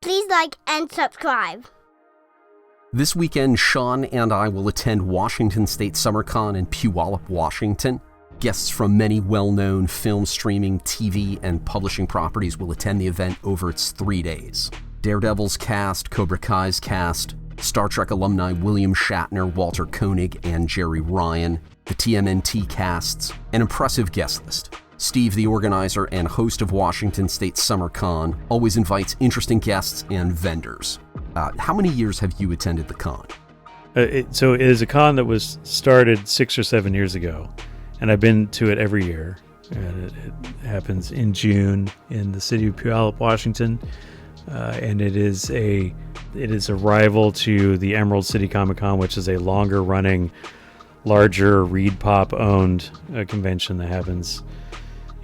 Please like and subscribe. This weekend, Sean and I will attend Washington State SummerCon in Puyallup, Washington. Guests from many well-known film streaming, TV, and publishing properties will attend the event over its 3 days. Daredevil's cast, Cobra Kai's cast, Star Trek alumni William Shatner, Walter Koenig, and Jerry Ryan, the TMNT casts, an impressive guest list. Steve, the organizer and host of Washington State SummerCon, always invites interesting guests and vendors. How many years have you attended the con? So it is a con that was started 6 or 7 years ago, and I've been to it every year. And it happens in June in the city of Puyallup, Washington, and it is a rival to the Emerald City Comic Con, which is a longer-running, larger Reed Pop-owned convention that happens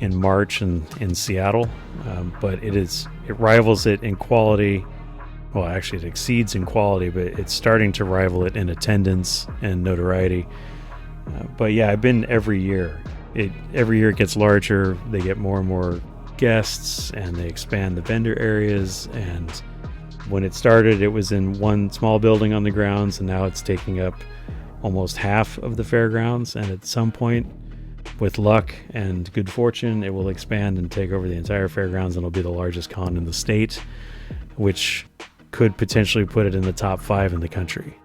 in March in Seattle, but it rivals it in quality. Well, actually, it exceeds in quality, but it's starting to rival it in attendance and notoriety. But yeah, I've been every year. Every year it gets larger. They get more and more guests, and they expand the vendor areas. And when it started, it was in one small building on the grounds, and now it's taking up almost half of the fairgrounds. And at some point, with luck and good fortune, it will expand and take over the entire fairgrounds, and it'll be the largest con in the state, which could potentially put it in the top 5 in the country.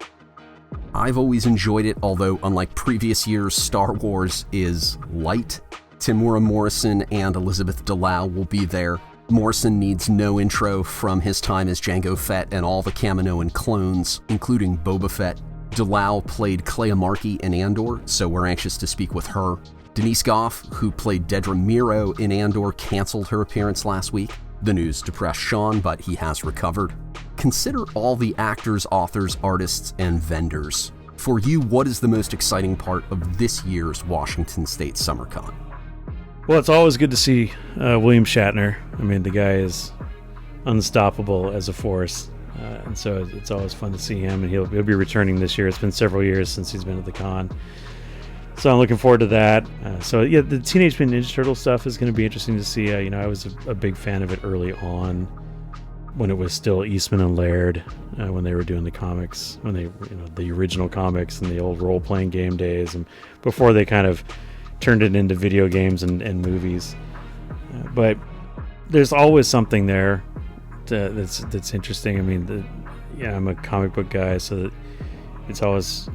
I've always enjoyed it, although unlike previous years, Star Wars is light. Temuera Morrison and Elizabeth Dulau will be there. Morrison needs no intro from his time as Jango Fett and all the Kaminoan clones, including Boba Fett. Dulau played Clea Markey in Andor, so we're anxious to speak with her. Denise Goff, who played Dedra Miro in Andor, canceled her appearance last week. The news depressed Sean, but he has recovered. Consider all the actors, authors, artists, and vendors. For you, what is the most exciting part of this year's Washington State SummerCon? Well, it's always good to see William Shatner. I mean, the guy is unstoppable as a force, and so it's always fun to see him, and he'll be returning this year. It's been several years since he's been at the con. So I'm looking forward to that. The Teenage Mutant Ninja Turtle stuff is going to be interesting to see. I was a big fan of it early on when it was still Eastman and Laird, when they were doing the comics, when they, the original comics and the old role-playing game days, and before they kind of turned it into video games and movies. But there's always something there that's interesting. I mean, I'm a comic book guy, so it's always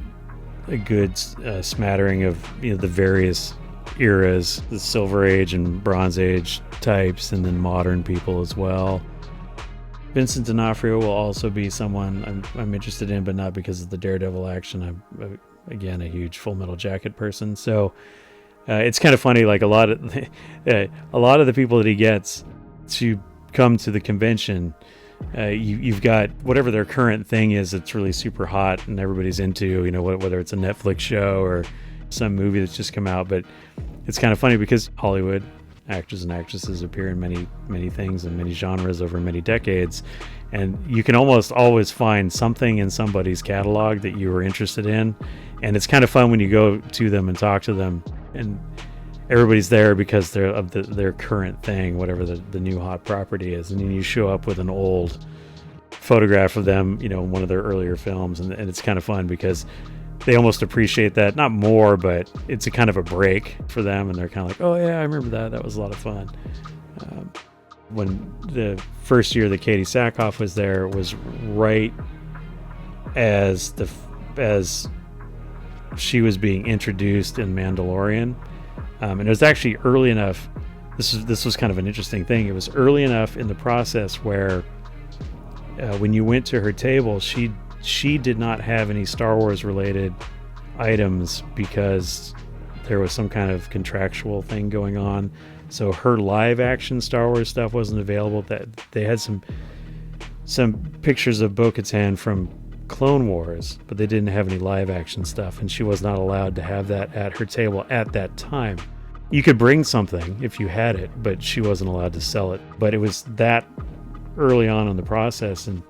a good smattering of the various eras, the Silver Age and Bronze Age types, and then modern people as well. Vincent D'Onofrio will also be someone I'm interested in, but not because of the Daredevil action. I'm again a huge Full Metal Jacket person, so it's kind of funny. Like a lot of the people that he gets to come to the convention, you've got whatever their current thing is that's really super hot and everybody's into, whether it's a Netflix show or some movie that's just come out. But it's kind of funny because Hollywood actors and actresses appear in many, many things and many genres over many decades, and you can almost always find something in somebody's catalog that you were interested in. And it's kind of fun when you go to them and talk to them, and everybody's there because they're of their current thing, whatever the new hot property is. And then you show up with an old photograph of them, in one of their earlier films, and it's kind of fun because they almost appreciate that, not more, but it's a kind of a break for them, and they're kind of like, oh yeah, I remember that was a lot of fun. When the first year that Katie Sackhoff was there was right as she was being introduced in Mandalorian. And it was actually early enough. This was kind of an interesting thing. It was early enough in the process where when you went to her table, she did not have any Star Wars related items because there was some kind of contractual thing going on. So her live action Star Wars stuff wasn't available. That they had some pictures of Bo-Katan from Clone Wars, but they didn't have any live action stuff, and she was not allowed to have that at her table at that time. You could bring something if you had it, but she wasn't allowed to sell it. But it was that early on in the process, and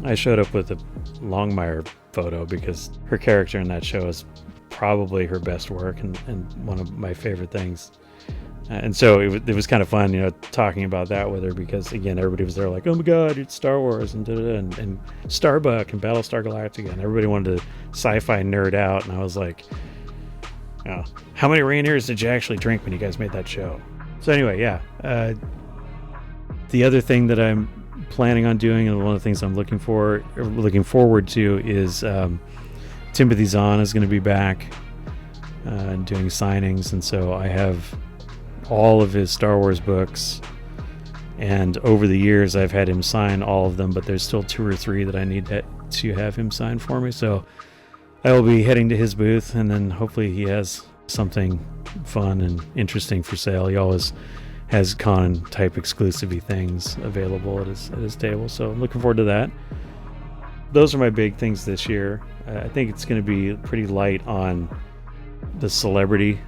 I showed up with a Longmire photo because her character in that show is probably her best work and one of my favorite things And so it was kind of fun, talking about that with her, because again, everybody was there like, oh my God, it's Star Wars and and Starbuck and Battlestar Galactica, and everybody wanted to sci-fi nerd out. And I was like, how many Rainiers did you actually drink when you guys made that show? So anyway, yeah. The other thing that I'm planning on doing, and one of the things I'm looking forward to, is Timothy Zahn is going to be back and doing signings, and so I have all of his Star Wars books, and over the years I've had him sign all of them, but there's still 2 or 3 that I need to have him sign for me. So I will be heading to his booth, and then hopefully he has something fun and interesting for sale. He always has con type exclusive things available at his table, so I'm looking forward to that. Those are my big things this year. I think it's going to be pretty light on the celebrity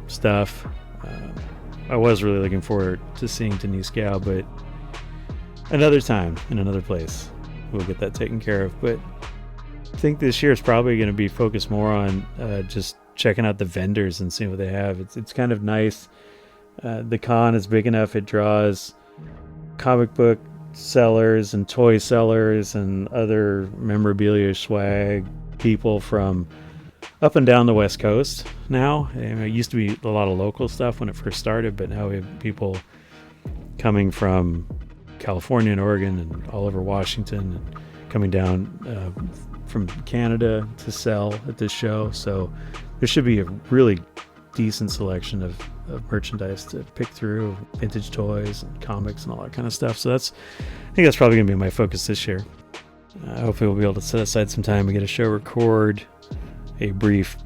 stuff. I was really looking forward to seeing Denise Gao, but another time in another place we'll get that taken care of. But I think this year is probably going to be focused more on just checking out the vendors and seeing what they have. It's kind of nice. The con is big enough; it draws comic book sellers and toy sellers and other memorabilia swag people from up and down the West Coast now. It used to be a lot of local stuff when it first started, but now we have people coming from California and Oregon and all over Washington, and coming down from Canada to sell at this show. So there should be a really decent selection of merchandise to pick through, vintage toys and comics and all that kind of stuff. So I think that's probably going to be my focus this year. Hopefully we'll be able to set aside some time and get a show record, a brief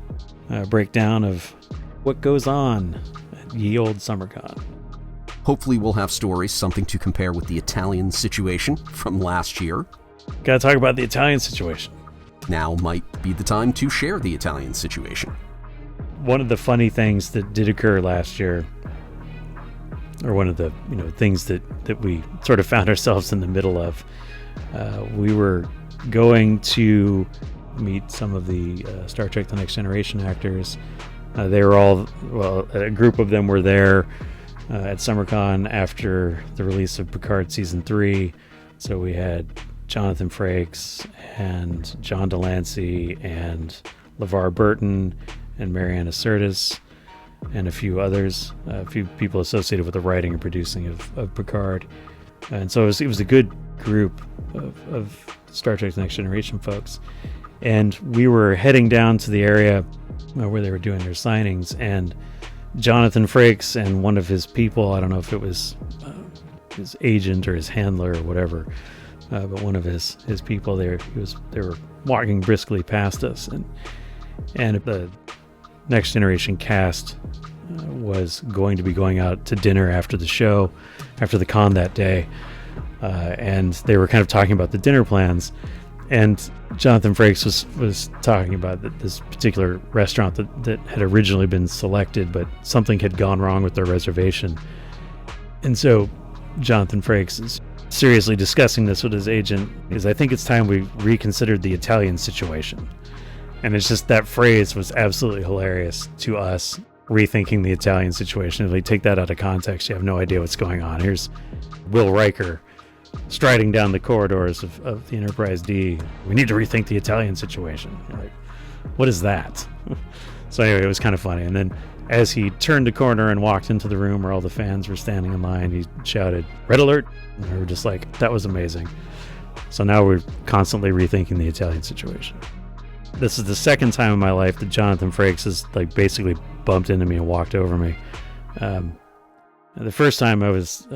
breakdown of what goes on at ye old SummerCon. Hopefully we'll have stories, something to compare with the Italian situation from last year. Gotta talk about the Italian situation. Now might be the time to share the Italian situation. One of the funny things that did occur last year, or one of the things that we sort of found ourselves in the middle of, we were going to meet some of the Star Trek The Next Generation actors. They were all, a group of them were there at SummerCon after the release of Picard Season 3. So we had Jonathan Frakes and John Delancey and LeVar Burton and Mariana Sirtis and a few others, a few people associated with the writing and producing of Picard. And so it was a good group of Star Trek The Next Generation folks. And we were heading down to the area where they were doing their signings, and Jonathan Frakes and one of his people, I don't know if it was his agent or his handler or whatever, but one of his people there, they were walking briskly past us, and the Next Generation cast was going to be going out to dinner after the show, after the con that day, and they were kind of talking about the dinner plans. And Jonathan Frakes was talking about this particular restaurant that had originally been selected, but something had gone wrong with their reservation. And so Jonathan Frakes is seriously discussing this with his agent, because I think it's time we reconsidered the Italian situation. And it's just, that phrase was absolutely hilarious to us, rethinking the Italian situation. If we take that out of context, you have no idea what's going on. Here's Will Riker striding down the corridors of the Enterprise D. We need to rethink the Italian situation. You're like, what is that? So anyway, it was kind of funny. And then as he turned the corner and walked into the room where all the fans were standing in line, he shouted, "Red alert!" And we were just like, that was amazing. So now we're constantly rethinking the Italian situation. This is the second time in my life that Jonathan Frakes has basically bumped into me and walked over me. The first time I was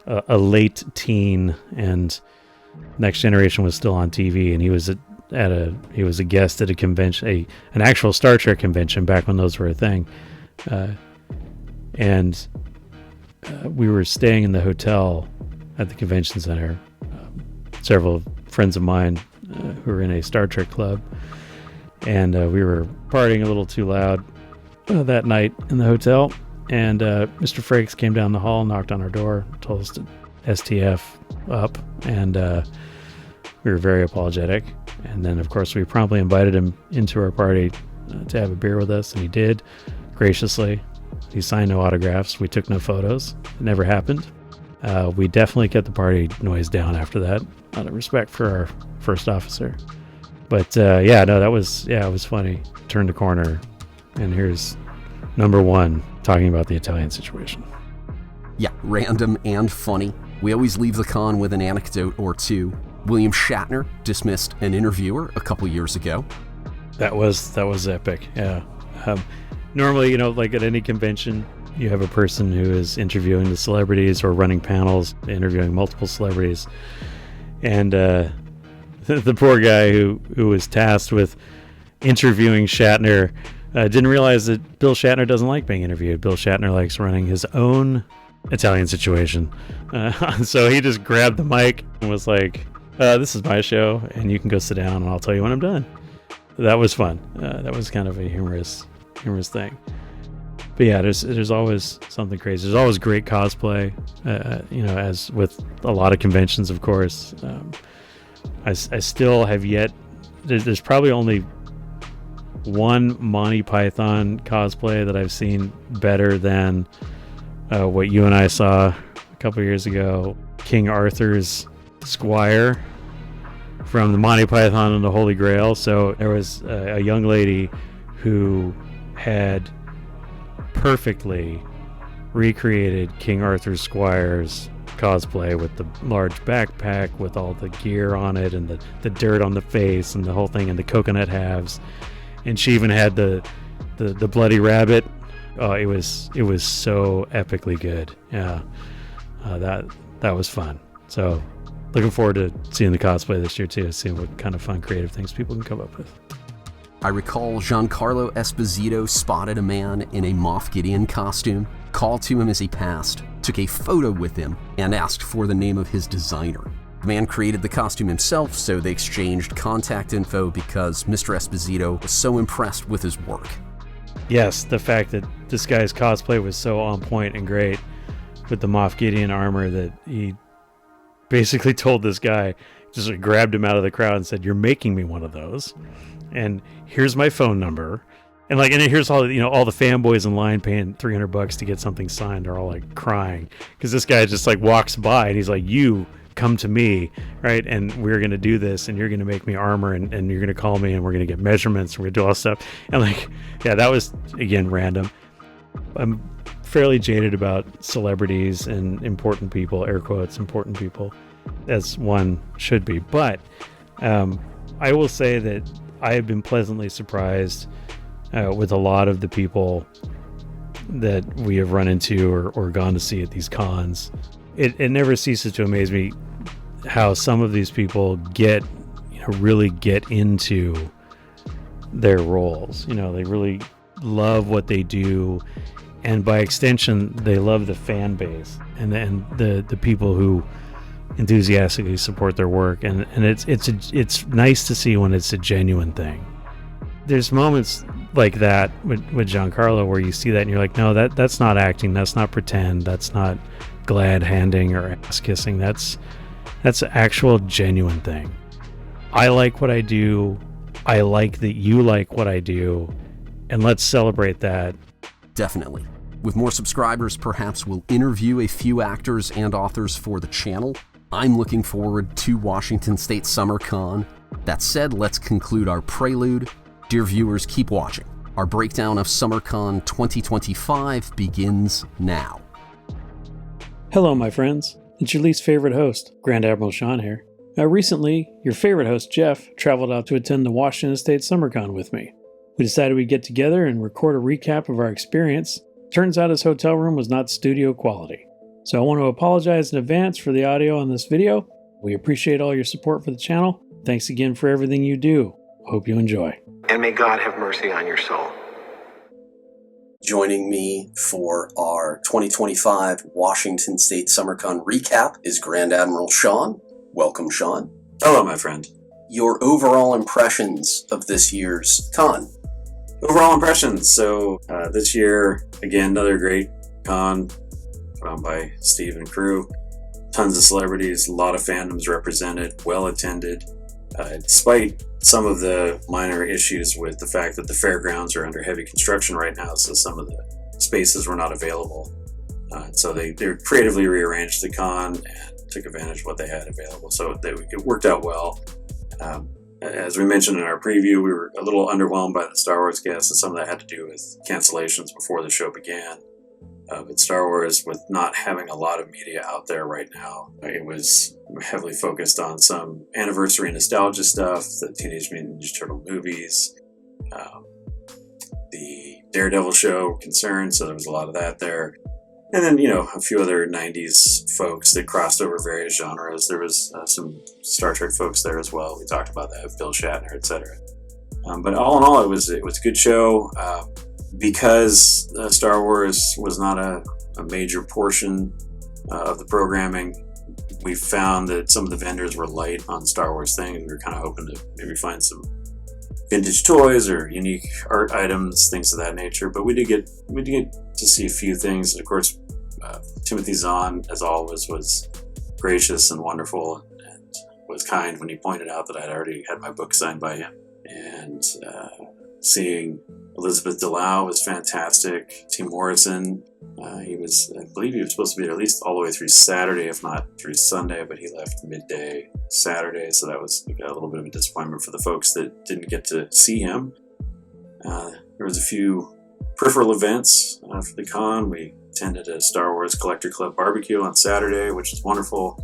a late teen, and Next Generation was still on TV, and he was a guest at a convention, an actual Star Trek convention back when those were a thing, and we were staying in the hotel at the convention center. Several friends of mine who were in a Star Trek club, and we were partying a little too loud that night in the hotel. And Mr. Frakes came down the hall, knocked on our door, told us to STF up, and we were very apologetic. And then, of course, we promptly invited him into our party to have a beer with us, and he did, graciously. He signed no autographs. We took no photos. It never happened. We definitely kept the party noise down after that, out of respect for our first officer. But it was funny. Turned the corner, and here's number one talking about the Italian situation. Yeah, random and funny. We always leave the con with an anecdote or two. William Shatner dismissed an interviewer a couple years ago. That was epic. Yeah. Normally, like at any convention, you have a person who is interviewing the celebrities or running panels, interviewing multiple celebrities. And the poor guy who was tasked with interviewing Shatner didn't realize that Bill Shatner doesn't like being interviewed. Bill Shatner likes running his own Italian situation. So he just grabbed the mic and was like, this is my show, and you can go sit down, and I'll tell you when I'm done. That was fun. That was kind of a humorous thing. But yeah, there's always something crazy. There's always great cosplay, as with a lot of conventions, of course. I still have yet... There's probably only one Monty Python cosplay that I've seen better than what you and I saw a couple years ago. King Arthur's squire from the Monty Python and the Holy Grail. So there was a young lady who had perfectly recreated King Arthur's squire's cosplay with the large backpack with all the gear on it and the dirt on the face and the whole thing and the coconut halves. And she even had the bloody rabbit. Oh, it was so epically good. Yeah, that was fun. So looking forward to seeing the cosplay this year too, seeing what kind of fun creative things people can come up with. I recall Giancarlo Esposito spotted a man in a Moff Gideon costume, called to him as he passed, took a photo with him, and asked for the name of his designer. The man created the costume himself, so they exchanged contact info because Mr. Esposito was so impressed with his work. Yes, the fact that this guy's cosplay was so on point and great with the Moff Gideon armor that he basically told this guy, just grabbed him out of the crowd and said, "You're making me one of those, and here's my phone number." And here's all all the fanboys in line paying $300 to get something signed are all like crying because this guy just like walks by and he's like, "You come to me, right? And we're gonna do this, and you're gonna make me armor, and you're gonna call me, and we're gonna get measurements, and we're gonna do all this stuff." And that was again random. I'm fairly jaded about celebrities and important people, air quotes, important people, as one should be. But I will say that I have been pleasantly surprised with a lot of the people that we have run into or gone to see at these cons. It never ceases to amaze me how some of these people really get into their roles. They really love what they do, and by extension, they love the fan base and the people who enthusiastically support their work. And it's nice to see when it's a genuine thing. There's moments like that with Giancarlo where you see that and you're like, no, that's not acting, that's not pretend, that's not glad handing or ass kissing. That's actual genuine thing. I like what I do. I like that you like what I do, and let's celebrate that. Definitely. With more subscribers, perhaps we'll interview a few actors and authors for the channel. I'm looking forward to Washington State Summer Con. That said, let's conclude our prelude. Dear viewers, keep watching. Our breakdown of SummerCon 2025 begins now. Hello, my friends. It's your least favorite host, Grand Admiral Sean here. Now, recently, your favorite host, Jeff, traveled out to attend the Washington State SummerCon with me. We decided we'd get together and record a recap of our experience. Turns out his hotel room was not studio quality. So I want to apologize in advance for the audio on this video. We appreciate all your support for the channel. Thanks again for everything you do. Hope you enjoy. And may God have mercy on your soul. Joining me for our 2025 Washington State SummerCon recap is Grand Admiral Sean. Welcome, Sean. Hello, my friend. Your overall impressions of this year's con. Overall impressions. So this year, again, another great con put on by Steve and crew. Tons of celebrities, a lot of fandoms represented, well attended. Despite some of the minor issues with the fact that the fairgrounds are under heavy construction right now, so some of the spaces were not available. So they creatively rearranged the con and took advantage of what they had available. So it worked out well. As we mentioned in our preview, we were a little underwhelmed by the Star Wars guests, and some of that had to do with cancellations before the show began. But Star Wars, with not having a lot of media out there right now, it was heavily focused on some anniversary nostalgia stuff, the Teenage Mutant Ninja Turtle movies, the Daredevil show concerned, so there was a lot of that there. And then, a few other 90s folks that crossed over various genres. There was some Star Trek folks there as well. We talked about that, Bill Shatner, etc. But all in all, it was a good show. Because Star Wars was not a major portion of the programming, we found that some of the vendors were light on Star Wars things. We were kind of hoping to maybe find some vintage toys or unique art items, things of that nature. But we did get to see a few things. Of course, Timothy Zahn, as always, was gracious and wonderful, and was kind when he pointed out that I'd already had my book signed by him. And seeing Elizabeth Dulau was fantastic. Tim Morrison, I believe he was supposed to be there at least all the way through Saturday, if not through Sunday, but he left midday Saturday, so that was a little bit of a disappointment for the folks that didn't get to see him. There was a few peripheral events for the con. We attended a Star Wars Collector Club barbecue on Saturday, which was wonderful.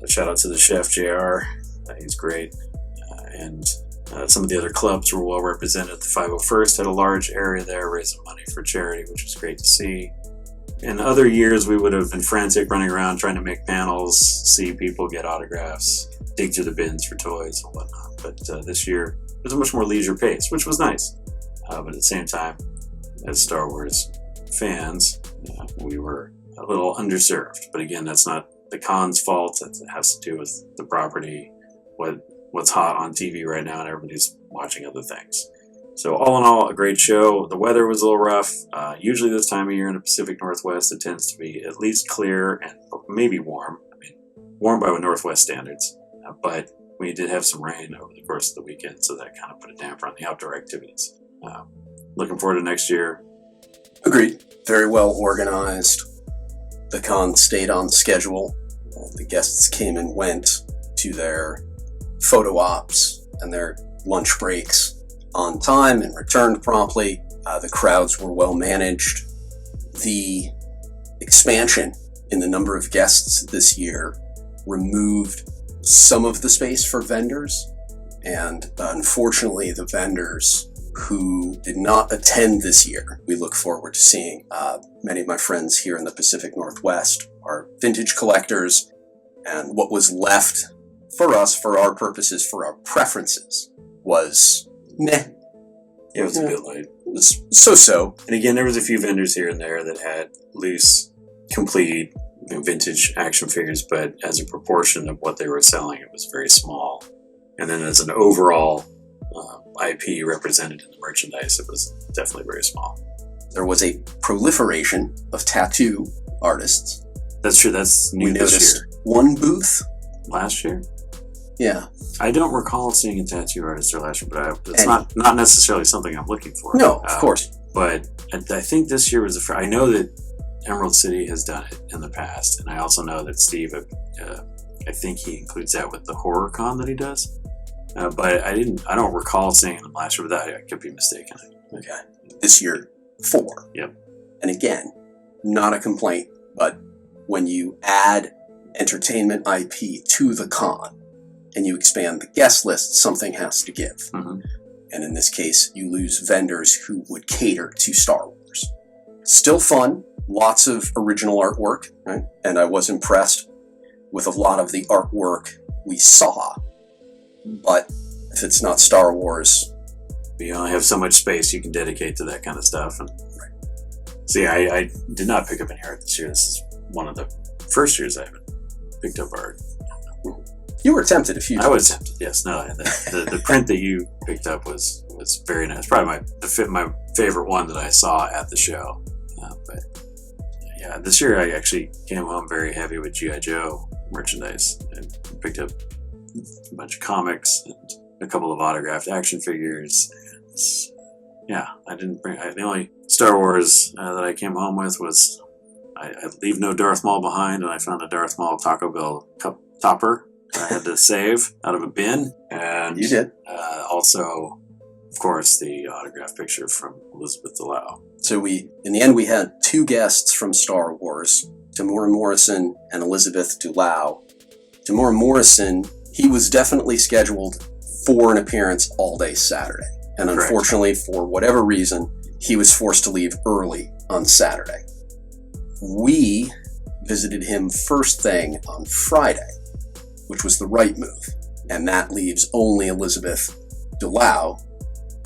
Shout out to the chef, JR. He's great. And some of the other clubs were well represented. The 501st had a large area there raising money for charity, which was great to see. In other years, we would have been frantic running around trying to make panels, see people get autographs, dig through the bins for toys and whatnot. But this year, it was a much more leisure pace, which was nice. But at the same time, as Star Wars fans, we were a little underserved. But again, that's not the con's fault. It has to do with the property, what's hot on TV right now, and everybody's watching other things. So all in all, a great show. The weather was a little rough. Usually this time of year in the Pacific Northwest, it tends to be at least clear and maybe warm. I mean, warm by Northwest standards. But we did have some rain over the course of the weekend, so that kind of put a damper on the outdoor activities. Looking forward to next year. Agreed. Very well organized. The con stayed on schedule. The guests came and went to their photo ops and their lunch breaks on time and returned promptly. The crowds were well managed. The expansion in the number of guests this year removed some of the space for vendors, and unfortunately the vendors who did not attend this year, we look forward to seeing. Many of my friends here in the Pacific Northwest are vintage collectors, and what was left for us, for our purposes, for our preferences, was meh. It was a bit light. It was so-so. And again, there was a few vendors here and there that had loose, complete, vintage action figures, but as a proportion of what they were selling, it was very small. And then as an overall IP represented in the merchandise, it was definitely very small. There was a proliferation of tattoo artists. That's true. That's new this year. One booth. Last year? Yeah. I don't recall seeing a tattoo artist there last year, but it's not necessarily something I'm looking for. No, of course. But I think this year was the first. I know that Emerald City has done it in the past, and I also know that Steve, I think he includes that with the horror con that he does. But I don't recall seeing them last year, but I could be mistaken. Okay. This year, 4. Yep. And again, not a complaint, but when you add entertainment IP to the con and you expand the guest list, something has to give. Mm-hmm. And in this case, you lose vendors who would cater to Star Wars. Still fun, lots of original artwork, right? And I was impressed with a lot of the artwork we saw. But if it's not Star Wars, you only have so much space you can dedicate to that kind of stuff. And see, I did not pick up any art this year. This is one of the first years I haven't picked up art. You were tempted a few times. I was tempted, yes. No, the print that you picked up was very nice. Probably my favorite one that I saw at the show. But yeah, this year I actually came home very heavy with G.I. Joe merchandise. I picked up a bunch of comics and a couple of autographed action figures. And Yeah, I didn't bring. The only Star Wars that I came home with was I leave no Darth Maul behind, and I found a Darth Maul Taco Bell cup topper that I had to save out of a bin. And You did. Also, of course, the autograph picture from Elizabeth Dulau. So in the end, we had two guests from Star Wars, Tamora Morrison and Elizabeth Dulau. Tamora Morrison, he was definitely scheduled for an appearance all day Saturday. And Correct. Unfortunately, for whatever reason, he was forced to leave early on Saturday. We visited him first thing on Friday, which was the right move. And that leaves only Elizabeth Dulau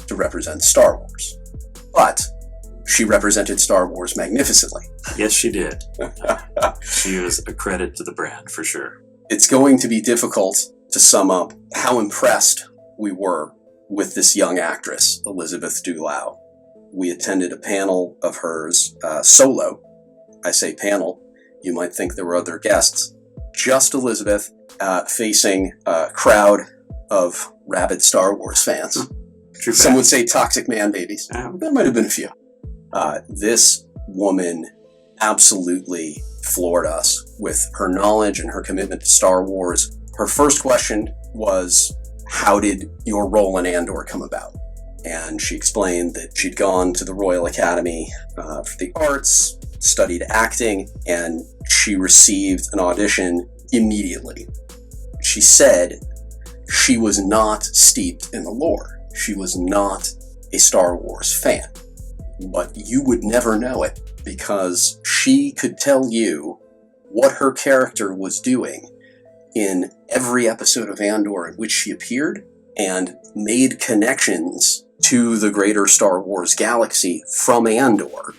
to represent Star Wars. But she represented Star Wars magnificently. Yes, she did. She was a credit to the brand, for sure. It's going to be difficult to sum up how impressed we were with this young actress, Elizabeth Dulau. We attended a panel of hers solo. I say panel. You might think there were other guests. Just Elizabeth facing a crowd of rabid Star Wars fans. True Some fact. would say toxic man babies. There might have been a few. This woman absolutely floored us with her knowledge and her commitment to Star Wars. Her first question was, how did your role in Andor come about? And she explained that she'd gone to the Royal Academy for the arts, studied acting, and she received an audition immediately. She said she was not steeped in the lore. She was not a Star Wars fan. But you would never know it because she could tell you what her character was doing in every episode of Andor in which she appeared and made connections to the greater Star Wars galaxy from Andor,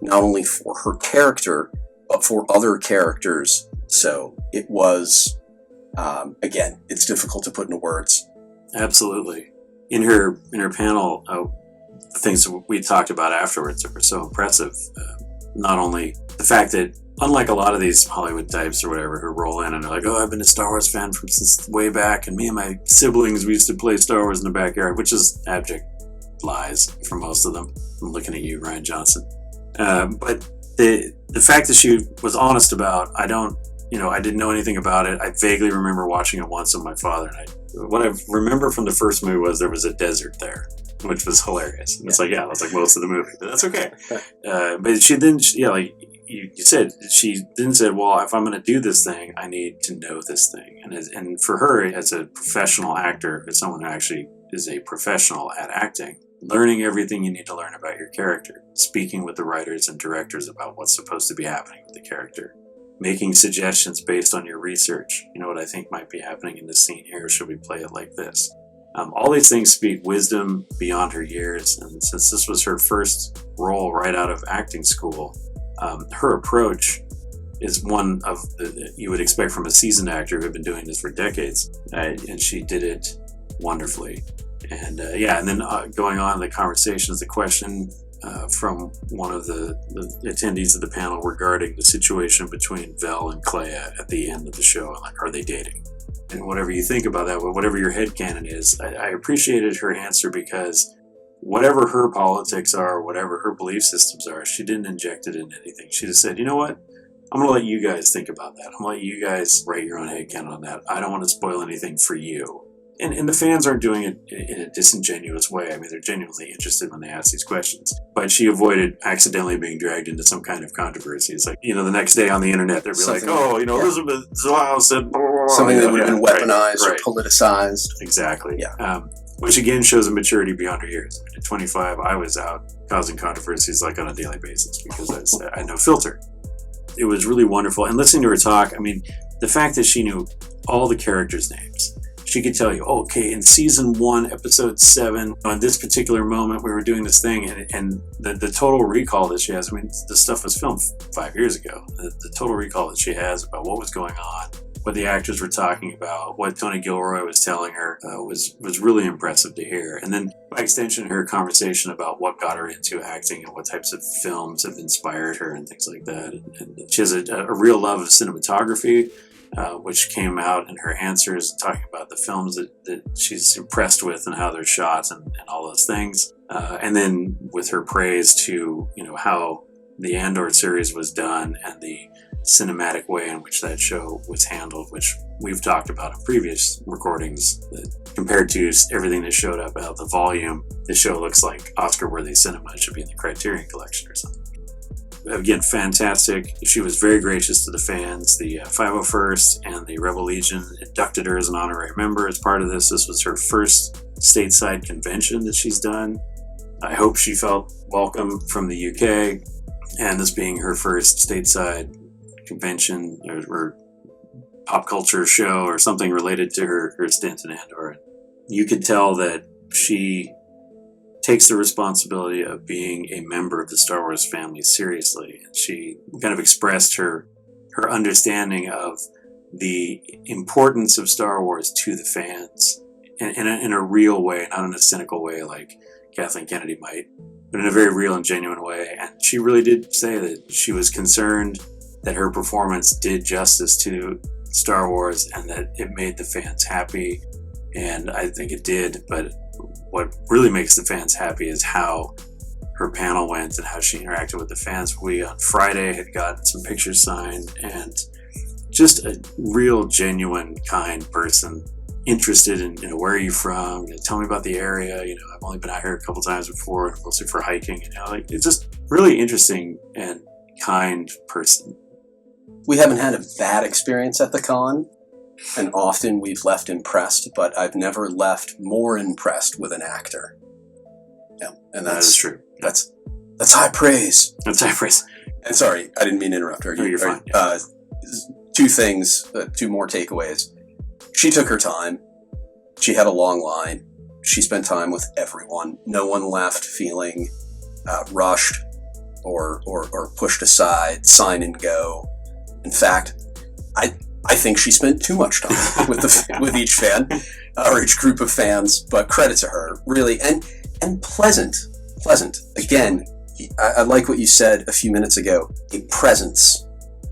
not only for her character, but for other characters. So it was, again, it's difficult to put into words. Absolutely. In her panel, the things that we talked about afterwards that were so impressive. Not only the fact that, unlike a lot of these Hollywood types or whatever who roll in and are like, oh, I've been a Star Wars fan since way back, and me and my siblings, we used to play Star Wars in the backyard, which is abject lies for most of them. I'm looking at you, Ryan Johnson. But the fact that she was honest about, I didn't know anything about it. I vaguely remember watching it once with my father, and what I remember from the first movie was there was a desert there, which was hilarious. And it's like, yeah, it was like most of the movie, but that's okay. But she then, like you said, she then said, well, if I'm going to do this thing, I need to know this thing. And for her, as a professional actor, as someone who actually is a professional at acting, learning everything you need to learn about your character, speaking with the writers and directors about what's supposed to be happening with the character, making suggestions based on your research. You know what I think might be happening in this scene here? Should we play it like this? All these things speak wisdom beyond her years, and since this was her first role right out of acting school, her approach is one of you would expect from a seasoned actor who had been doing this for decades, and she did it wonderfully. And and then going on the conversations, the question from one of the attendees of the panel regarding the situation between Vel and Clea at the end of the show, like, are they dating? And whatever you think about that, whatever your headcanon is, I appreciated her answer because whatever her politics are, whatever her belief systems are, she didn't inject it into anything. She just said, you know what? I'm going to let you guys think about that. I'm going to let you guys write your own headcanon on that. I don't want to spoil anything for you. And the fans aren't doing it in a disingenuous way. I mean, they're genuinely interested when they ask these questions. But she avoided accidentally being dragged into some kind of controversy. It's like, the next day on the internet, they'd be Something like, Elizabeth Dulau said blah, blah, blah. Something that would have been weaponized right. or politicized. Exactly. Yeah. Which again shows a maturity beyond her years. I mean, at 25, I was out causing controversies like on a daily basis because I had no filter. It was really wonderful. And listening to her talk, I mean, the fact that she knew all the characters' names. She could tell you, okay, in season 1, episode 7, on this particular moment, we were doing this thing, and the total recall that she has, I mean, this stuff was filmed 5 years ago. The total recall that she has about what was going on, what the actors were talking about, what Tony Gilroy was telling her was really impressive to hear. And then, by extension, her conversation about what got her into acting and what types of films have inspired her and things like that. And she has a real love of cinematography, which came out in her answers, talking about the films that she's impressed with and how they're shot and all those things. And then with her praise to, how the Andor series was done and the cinematic way in which that show was handled, which we've talked about in previous recordings, that compared to everything that showed up out the volume, this show looks like Oscar-worthy cinema. It should be in the Criterion Collection or something. Again, fantastic. She was very gracious to the fans. The 501st and the Rebel Legion inducted her as an honorary member as part of this. This was her first stateside convention that she's done. I hope she felt welcome from the UK, and this being her first stateside convention or pop culture show or something related to her stint in Andor. You could tell that she takes the responsibility of being a member of the Star Wars family seriously. She kind of expressed her understanding of the importance of Star Wars to the fans in a real way, not in a cynical way like Kathleen Kennedy might, but in a very real and genuine way. And she really did say that she was concerned that her performance did justice to Star Wars and that it made the fans happy. And I think it did, but what really makes the fans happy is how her panel went and how she interacted with the fans. We, on Friday, had gotten some pictures signed, and just a real, genuine, kind person, interested in, where are you from? Tell me about the area. I've only been out here a couple times before, mostly for hiking. It's just really interesting and kind person. We haven't had a bad experience at the con, and often we've left impressed, but I've never left more impressed with an actor. Yeah, and that is true. That's high praise. That's high praise. And sorry, I didn't mean to interrupt her. No, you're fine. Two more takeaways. She took her time. She had a long line. She spent time with everyone. No one left feeling rushed or pushed aside, sign and go. In fact, I think she spent too much time with each fan or each group of fans. But credit to her, really, and pleasant. Again, I like what you said a few minutes ago. A presence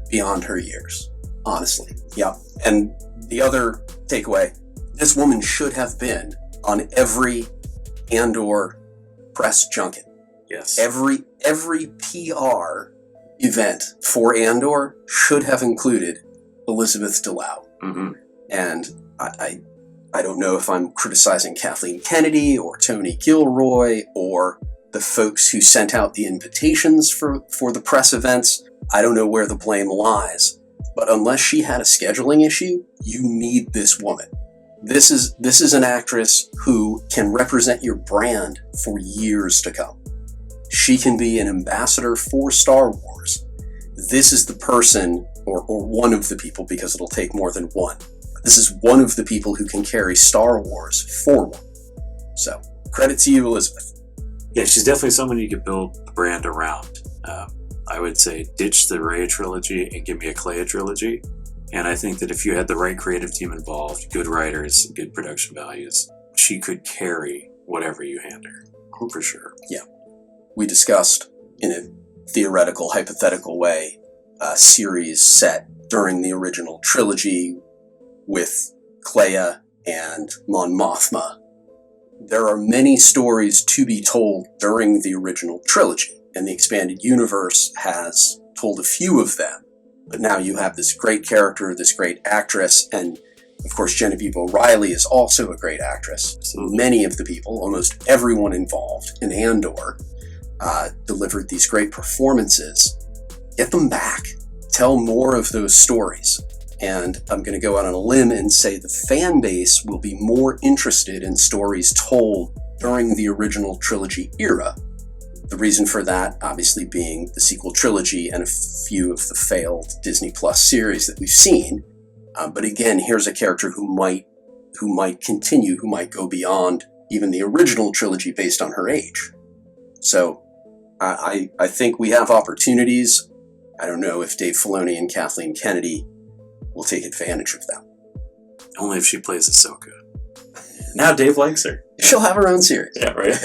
beyond her years. Honestly, yeah. And the other takeaway: this woman should have been on every Andor press junket. Yes. Every PR event for Andor should have included Elizabeth Dulau. Mm-hmm. And I don't know if I'm criticizing Kathleen Kennedy or Tony Gilroy or the folks who sent out the invitations for the press events. I don't know where the blame lies. But unless she had a scheduling issue, you need this woman. This is an actress who can represent your brand for years to come. She can be an ambassador for Star Wars. This is the person, or one of the people, because it'll take more than one. This is one of the people who can carry Star Wars forward. So, credit to you, Elizabeth. Yeah, she's definitely someone you could build the brand around. I would say ditch the Rey trilogy and give me a Clea trilogy. And I think that if you had the right creative team involved, good writers, good production values, she could carry whatever you hand her, for sure. Yeah. We discussed, in a theoretical, hypothetical way, a series set during the original trilogy with Clea and Mon Mothma. There are many stories to be told during the original trilogy, and the expanded universe has told a few of them. But now you have this great character, this great actress, and of course Genevieve O'Reilly is also a great actress. So many of the people, almost everyone involved in Andor, delivered these great performances. Get them back. Tell more of those stories. And I'm going to go out on a limb and say the fan base will be more interested in stories told during the original trilogy era. The reason for that, obviously, being the sequel trilogy and a few of the failed Disney Plus series that we've seen. But again, here's a character who might continue, who might go beyond even the original trilogy based on her age. So I think we have opportunities. I don't know if Dave Filoni and Kathleen Kennedy will take advantage of them. Only if she plays Ahsoka. Now Dave likes her. She'll have her own series. Yeah, right?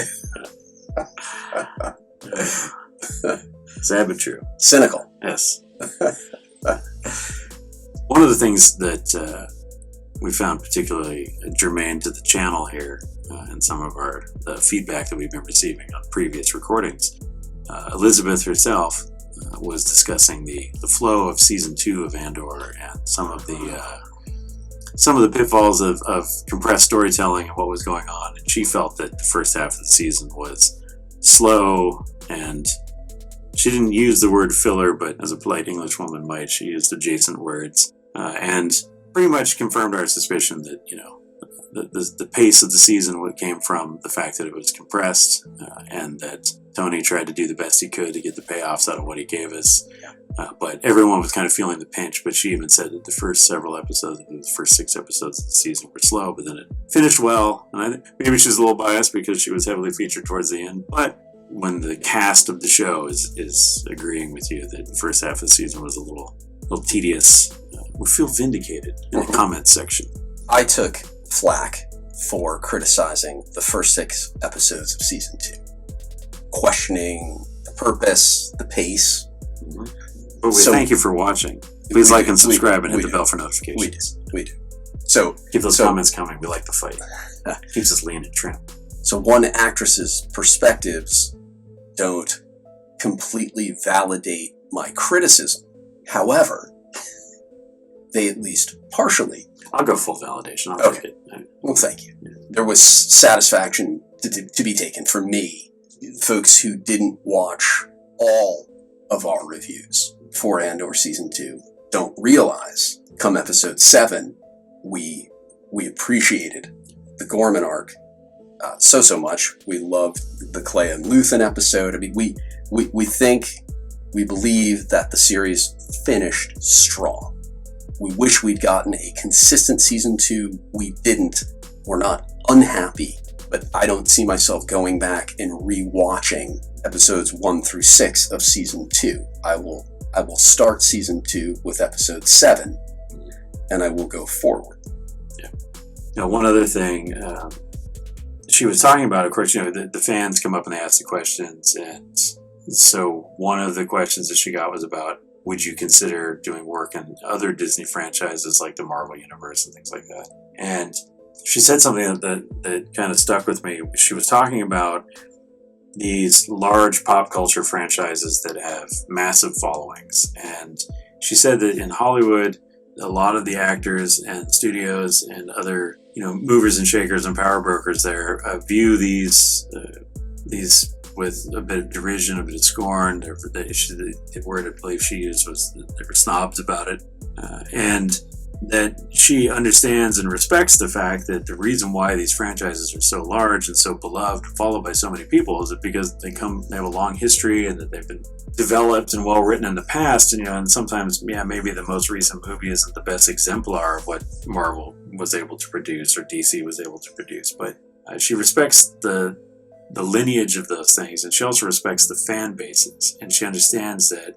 Sad but true. Cynical. Yes. One of the things that we found particularly germane to the channel here and some of the feedback that we've been receiving on previous recordings. Elizabeth herself was discussing the flow of season 2 of Andor and some of the pitfalls of compressed storytelling and what was going on. And she felt that the first half of the season was slow, and she didn't use the word filler, but as a polite English woman might, she used adjacent words, and pretty much confirmed our suspicion that, the pace of the season came from the fact that it was compressed, and that Tony tried to do the best he could to get the payoffs out of what he gave us. But everyone was kind of feeling the pinch, but she even said that the first several episodes, the first 6 episodes of the season were slow, but then it finished well. And I think maybe she's a little biased because she was heavily featured towards the end, but when the cast of the show is agreeing with you that the first half of the season was a little tedious, we feel vindicated in the comments section. I took flack for criticizing the first 6 episodes of season 2, questioning the purpose, the pace. But we thank you for watching. Please like and subscribe and hit the bell for notifications. We do. So keep those comments coming. We like the fight. Keeps us lean and trim. So one actress's perspectives don't completely validate my criticism. However, they at least partially. I'll go full validation. I'll take it. Well, thank you. There was satisfaction to be taken for me, folks who didn't watch all of our reviews for Andor Season 2 don't realize, come episode 7, we appreciated the Gorman arc so much. We loved the Clea and Luthen episode. I mean, we believe that the series finished strong. We wish we'd gotten a consistent season 2. We didn't. We're not unhappy, but I don't see myself going back and rewatching episodes 1 through 6 of season 2. I will start season 2 with episode 7, and I will go forward. Yeah. Now, one other thing she was talking about, of course, the fans come up and they ask the questions, and so one of the questions that she got was about, would you consider doing work in other Disney franchises like the Marvel Universe and things like that? And she said something that kind of stuck with me. She was talking about these large pop culture franchises that have massive followings. And she said that in Hollywood, a lot of the actors and studios and other, movers and shakers and power brokers there view these with a bit of derision, a bit of scorn. The word I believe she used was that they were snobs about it. And that she understands and respects the fact that the reason why these franchises are so large and so beloved, followed by so many people, is that because they have a long history and that they've been developed and well written in the past. And sometimes, maybe the most recent movie isn't the best exemplar of what Marvel was able to produce or DC was able to produce. But she respects the lineage of those things, and she also respects the fan bases, and she understands that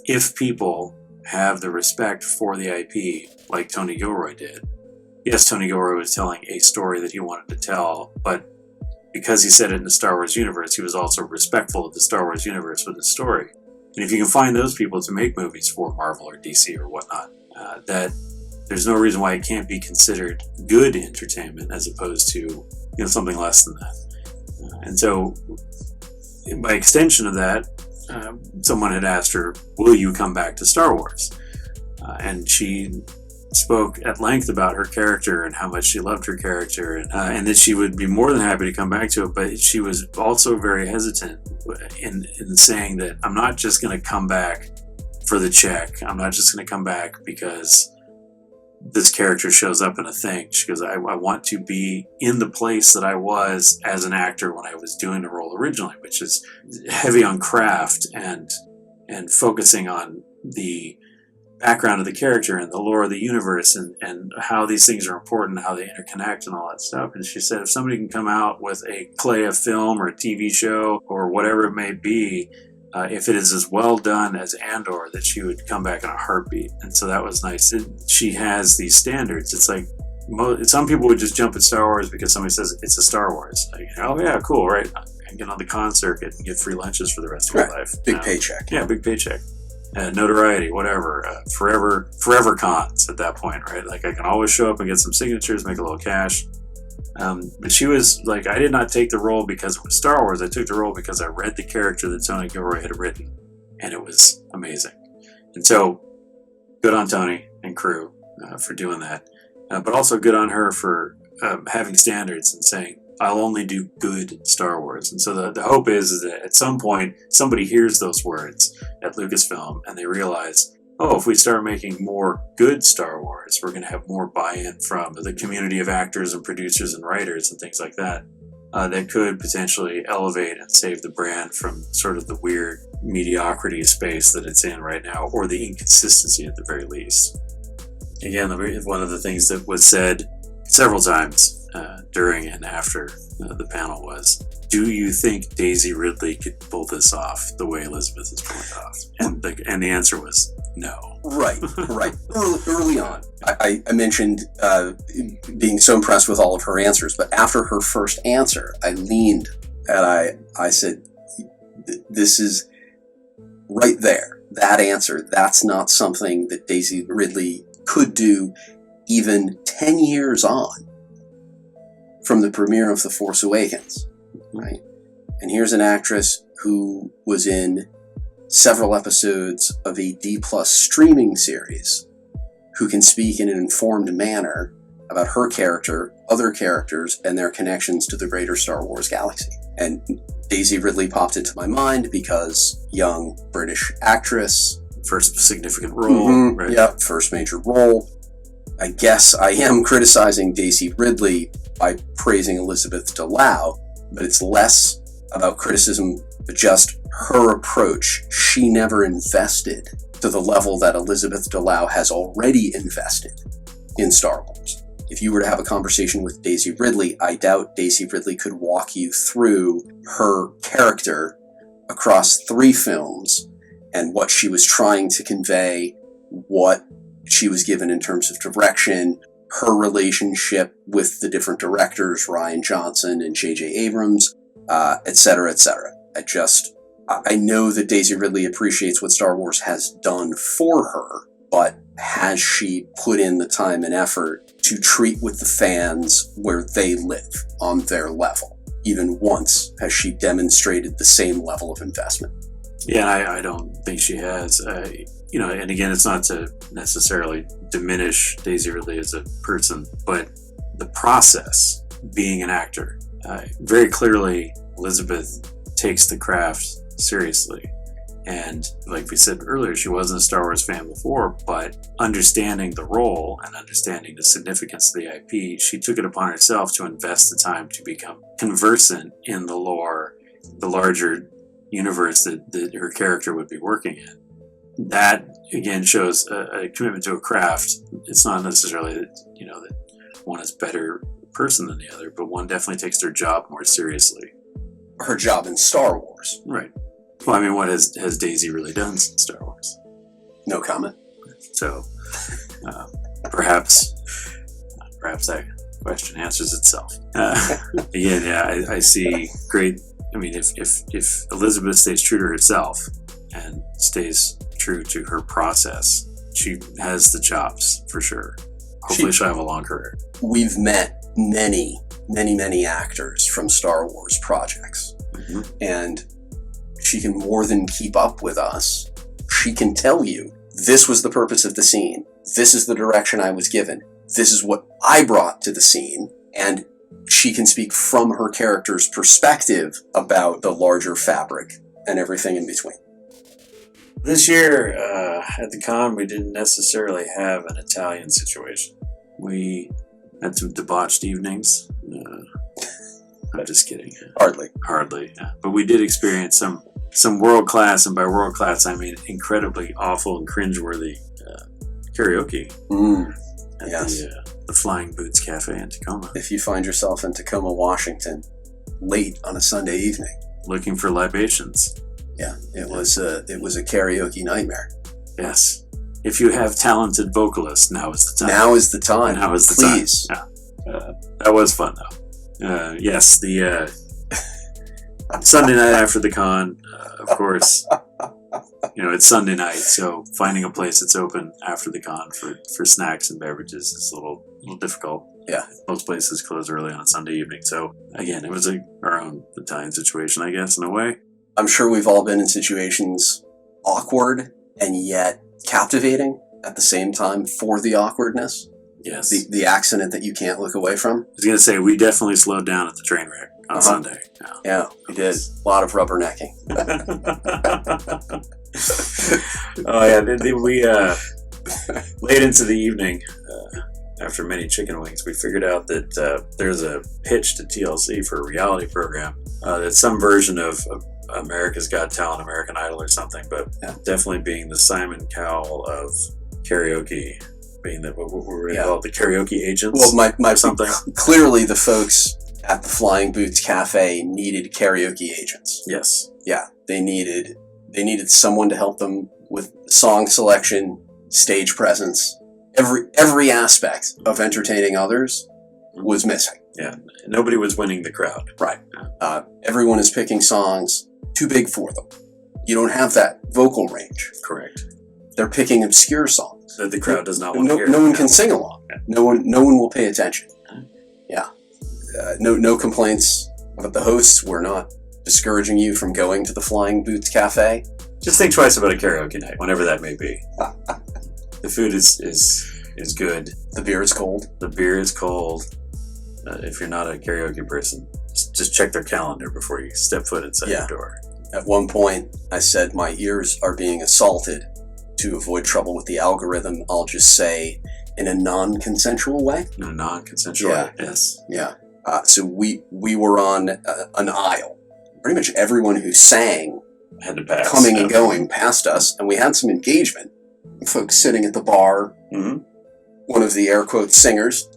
if people have the respect for the IP like Tony Gilroy did. Yes, Tony Gilroy was telling a story that he wanted to tell, but because he said it in the Star Wars universe, he was also respectful of the Star Wars universe with his story. And if you can find those people to make movies for Marvel or DC or whatnot, that there's no reason why it can't be considered good entertainment as opposed to something less than that. And so, by extension of that, someone had asked her, will you come back to Star Wars? And she spoke at length about her character and how much she loved her character, and that she would be more than happy to come back to it, but she was also very hesitant in saying that I'm not just going to come back for the check. I'm not just going to come back because this character shows up in a thing. She goes, I want to be in the place that I was as an actor when I was doing the role originally, which is heavy on craft and focusing on the background of the character and the lore of the universe and how these things are important, how they interconnect and all that stuff. And she said if somebody can come out with a Clea film or a TV show or whatever it may be, if it is as well done as Andor, that she would come back in a heartbeat. And so that was nice. She has these standards. It's like some people would just jump at Star Wars because somebody says it's a Star Wars. Like, oh yeah, cool, right? I can get on the con circuit and get free lunches for the rest of my life. Big paycheck. Yeah, big paycheck. notoriety, whatever, forever cons at that point, right? Like I can always show up and get some signatures, make a little cash. But she was like, I did not take the role because it was Star Wars. I took the role because I read the character that Tony Gilroy had written, and it was amazing. And so, good on Tony and crew for doing that. But also good on her for having standards and saying, I'll only do good Star Wars. And so the hope is that at some point, somebody hears those words at Lucasfilm and they realize, oh, if we start making more good Star Wars, we're going to have more buy-in from the community of actors and producers and writers and things like that. That could potentially elevate and save the brand from sort of the weird mediocrity space that it's in right now, or the inconsistency at the very least. Again, one of the things that was said several times during and after the panel was, do you think Daisy Ridley could pull this off the way Elizabeth is pulling it off? And the answer was no. Right. Early on, I mentioned being so impressed with all of her answers, but after her first answer, I leaned and I said, this is right there. That answer, that's not something that Daisy Ridley could do even 10 years on from the premiere of The Force Awakens, right? And here's an actress who was in several episodes of a D+ streaming series who can speak in an informed manner about her character, other characters, and their connections to the greater Star Wars galaxy. And Daisy Ridley popped into my mind because young British actress. First significant role, right? Yeah, first major role. I guess I am criticizing Daisy Ridley by praising Elizabeth Dulau, but it's less about criticism, but just her approach. She never invested to the level that Elizabeth Dulau has already invested in Star Wars. If you were to have a conversation with Daisy Ridley, I doubt Daisy Ridley could walk you through her character across 3 films and what she was trying to convey, what she was given in terms of direction, her relationship with the different directors, Rian Johnson and J.J. Abrams, etc., etc. I know that Daisy Ridley appreciates what Star Wars has done for her, but has she put in the time and effort to treat with the fans where they live, on their level? Even once has she demonstrated the same level of investment? Yeah, I don't think she has. And again, it's not to necessarily diminish Daisy Ridley as a person, but the process, being an actor, very clearly Elizabeth takes the craft seriously. And like we said earlier, she wasn't a Star Wars fan before, but understanding the role and understanding the significance of the IP, she took it upon herself to invest the time to become conversant in the lore, the larger universe that her character would be working in. That, again, shows a commitment to a craft. It's not necessarily that one is a better person than the other, but one definitely takes their job more seriously. Her job in Star Wars. Right. Well, I mean, what has Daisy really done in Star Wars? No comment. So, perhaps that question answers itself. Again, yeah, I see great. I mean, if Elizabeth stays true to herself and stays true to her process, she has the chops for sure. Hopefully, she'll have a long career. We've met many actors from Star Wars projects, and she can more than keep up with us. She can tell you, this was the purpose of the scene. This is the direction I was given. This is what I brought to the scene. And she can speak from her character's perspective about the larger fabric and everything in between. This year, at the con, we didn't necessarily have an Italian situation. We had some debauched evenings. I'm just kidding. Hardly, yeah. But we did experience some world-class, and by world-class, I mean incredibly awful and cringeworthy karaoke at the Flying Boots Cafe in Tacoma. If you find yourself in Tacoma, Washington, late on a Sunday evening, looking for libations. Yeah, it was a karaoke nightmare. Yes. If you have talented vocalists, now is the time. Now is the time. Please. Yeah. That was fun, though. Yes, the Sunday night after the con, of course, It's Sunday night, so finding a place that's open after the con for snacks and beverages is a little difficult. Yeah. Most places close early on a Sunday evening. So, again, it was our own Italian situation, I guess, in a way. I'm sure we've all been in situations awkward and yet captivating at the same time for the awkwardness. Yes. The accident that you can't look away from. I was going to say, we definitely slowed down at the train wreck on Sunday. Yeah, we did. A lot of rubbernecking. Oh, yeah. We late into the evening, after many chicken wings, we figured out that there's a pitch to TLC for a reality program that's some version of America's Got Talent, American Idol or something, but definitely being the Simon Cowell of karaoke, being what we're going to call it, the karaoke agents. Well, my something. Clearly the folks at the Flying Boots Cafe needed karaoke agents. Yes. Yeah, they needed someone to help them with song selection, stage presence. Every aspect of entertaining others was missing. Yeah, nobody was winning the crowd. Right. Everyone is picking songs too big for them. You don't have that vocal range. Correct. They're picking obscure songs That the crowd does not want to hear. No one can sing along. Yeah. No one will pay attention. Yeah. No complaints about the hosts. We're not discouraging you from going to the Flying Boots Cafe. Just think twice about a karaoke night, whenever that may be. The food is good. The beer is cold. The beer is cold. If you're not a karaoke person, just check their calendar before you step foot inside your door. At one point, I said my ears are being assaulted. To avoid trouble with the algorithm, I'll just say in a non-consensual way. In a non-consensual way, yes. Yeah. So we were on an aisle. Pretty much everyone who sang had to pass, coming and going past us, and we had some engagement. Folks sitting at the bar. Mm-hmm. One of the air quote singers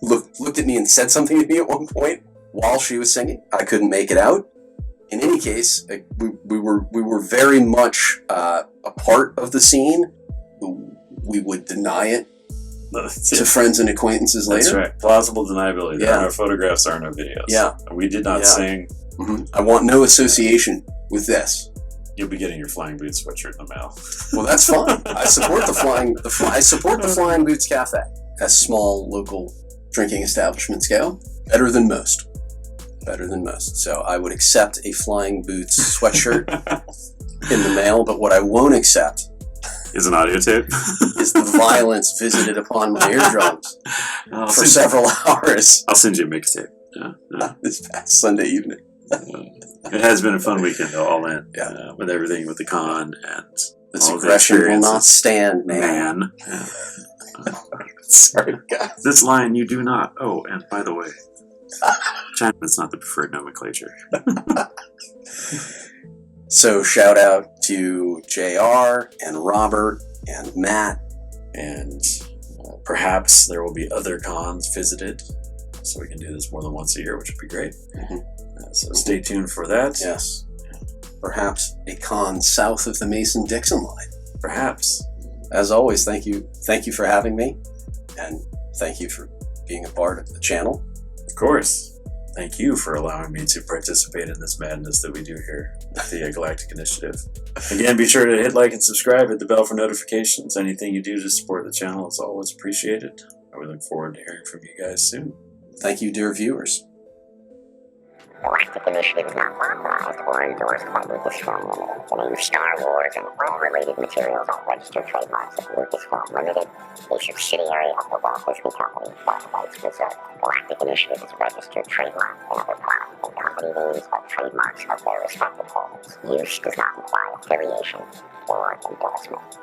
looked at me and said something to me at one point while she was singing. I couldn't make it out. In any case, we were very much a part of the scene. We would deny it to friends and acquaintances later. That's right. Plausible deniability. There Yeah. are no photographs, there are no videos. Yeah. We did not sing. Mm-hmm. I want no association with this. You'll be getting your Flying Boots sweatshirt in the mail. Well, that's fine. I support the Flying Boots Cafe, as small local drinking establishments go. Better than most. So I would accept a Flying Boots sweatshirt in the mail, but what I won't accept is an audio tape. is the violence visited upon my eardrums for several hours. I'll send you a mixtape. Yeah. This past Sunday evening. It has been a fun weekend, though, all in. Yeah. With everything with the con and This all the aggression will experiences. not stand, man. Sorry, guys. This line you do not. Oh, and by the way, Chinaman's not the preferred nomenclature. So shout out to JR and Robert and Matt. And perhaps there will be other cons visited, so we can do this more than once a year, which would be great. Mm-hmm. So stay tuned for that. Yes. Perhaps a con south of the Mason-Dixon line. Perhaps. As always, thank you for having me, and thank you for being a part of the channel. Of course. Thank you for allowing me to participate in this madness that we do here at the Galactic Initiative. Again, be sure to hit like and subscribe, hit the bell for notifications. Anything you do to support the channel is always appreciated. I would look forward to hearing from you guys soon. Thank you, dear viewers. Galactic Initiative is not authorized or endorsed by Lucasfilm Limited. The name Star Wars and all related materials are registered trademarks of Lucasfilm Limited, a subsidiary of the Walt Disney Company, all rights reserved. Galactic Initiative is a registered trademark and other product and company names are trademarks of their respective holders. Use does not imply affiliation or endorsement.